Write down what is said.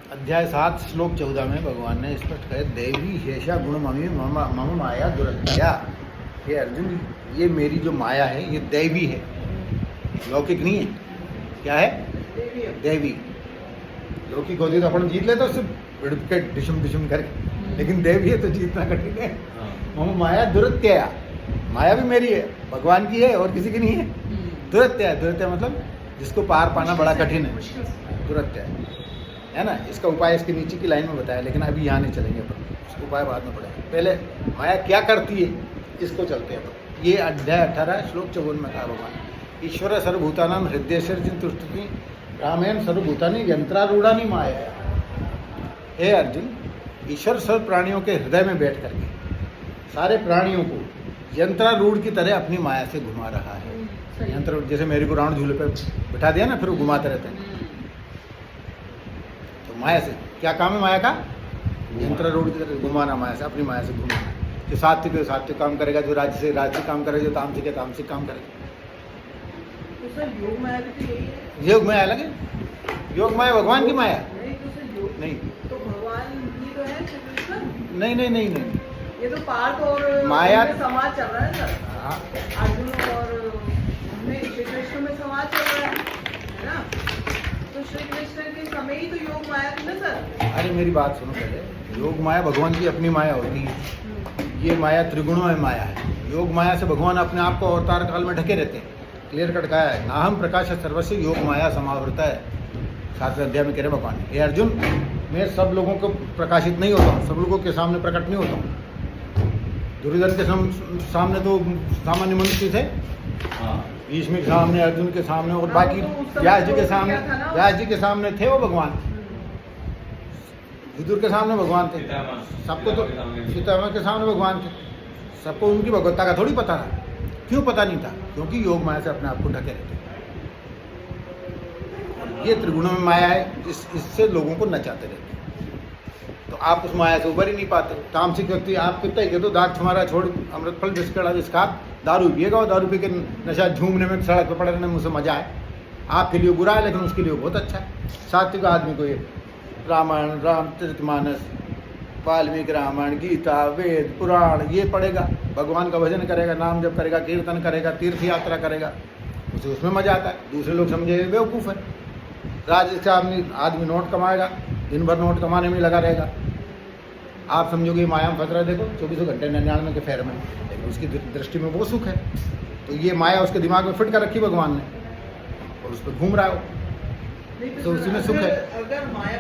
अध्याय 7 श्लोक 14 में भगवान ने स्पष्ट कहे दैवी शेषा गुण मम माया दुरत्या। हे अर्जुन, ये मेरी जो माया है ये दैवी है, लौकिक नहीं है। क्या है? दैवी। लौकिक होती तो अपन जीत लेते उससे के डिशम डिशम करके, लेकिन दैवी है तो जीतना कठिन है। मम माया दुरत्या, माया भी मेरी है, भगवान की है और किसी की नहीं है। दुरत्या, दुरत्या मतलब जिसको पार पाना बड़ा कठिन है, दुरत्या है ना। इसका उपाय इसके नीचे की लाइन में बताया, लेकिन अभी यहाँ नहीं चलेंगे अपन, इसका उपाय बाद में पड़ेगा। पहले माया क्या करती है इसको चलते हैं अपन। ये अध्याय 18 श्लोक 54 में कहा भगवान, ईश्वर सर्वभूतानां हृदयेश्वर्जिन तुष्टि रामेण सर्वभूतानि यंत्रारूढ़ानि माया। हे अर्जुन, ईश्वर सर्व प्राणियों के हृदय में बैठ करके सारे प्राणियों को यंत्रारूढ़ की तरह अपनी माया से घुमा रहा है। यंत्र जैसे मेरे को राउंड झूले पे बिठा दिया ना, फिर वो घुमाते रहते हैं। तो माया से क्या काम है? माया का यंत्रारूढ़ की तरह घुमाना, माया से, अपनी माया से घुमाना। जो सात्विक काम करेगा, जो राजसिक काम करेगा, जो तामसिक है तामसिक काम करेगा। तो सर योग माया भी तो यही है। योग माया अलग है, योग माया भगवान की माया नहीं तो सर योग नहीं। तो भगवान ही तो है श्री कृष्ण। नहीं नहीं नहीं नहीं, ये तो पार्थ और माया में समाज चल रहा है सर। हाँ, अर्जुन और में श्री कृष्ण में समाज चल रहा है ना। तो श्री कृष्ण के समय ही तो योग माया थी ना सर। अरे मेरी बात सुनो पहले। योग माया भगवान की अपनी माया होती है। ये माया त्रिगुणों में माया है। योग माया से भगवान अपने आप को अवतार काल में ढके रहते हैं। क्लियर कट कहा है, नाहम प्रकाश सर्वस्व योग माया समावृता है। 7वें अध्याय में कह रहे भगवान, हे अर्जुन, मैं सब लोगों को प्रकाशित नहीं होता हूँ, सब लोगों के सामने प्रकट नहीं होता हूँ। दुर्योधन के सामने तो सामान्य मनुष्य थे, भीष्म के सामने, अर्जुन के सामने और बाकी व्यास जी के सामने, व्यास जी के सामने थे वो भगवान। विदुर के सामने भगवान थे, सबको तो सीतामा के सामने भगवान थे, सबको उनकी भगवत्ता का थोड़ी पता था। क्यों पता नहीं था? क्योंकि योग माया से अपने आप को ढके रहते। ये त्रिगुणों में माया है, इससे लोगों को नचाते रहते। तो आप उस माया से उबर ही नहीं पाते। तामसिक व्यक्ति आप कितना ही कह दो, दाग छुमारा छोड़, अमृतफल बिस्कड़ा जिसका, दारू पिएगा और दारू पी के नशा झूमने में, सड़क पर पड़ने में मुझसे मजा है। आपके लिए बुरा है, लेकिन उसके लिए बहुत अच्छा है। सात्विक आदमी को ये रामायण, रामचरितमानस, वाल्मीकि रामायण, गीता, वेद, पुराण ये पढ़ेगा, भगवान का भजन करेगा, नाम जप करेगा, कीर्तन करेगा, तीर्थ यात्रा करेगा, उसे उसमें मजा आता है। दूसरे लोग समझे बेवकूफ़ है। राजस्व आदमी नोट कमाएगा, दिन भर नोट कमाने में लगा रहेगा। आप समझोगे माया में फंस रहा है। देखो 24 घंटे 99 के फेर में, लेकिन उसकी दृष्टि में वो सुख है। तो ये माया उसके दिमाग में फिट कर रखी भगवान ने और उस पर घूम रहा है वो, तो उसी में सुख है। अगर माया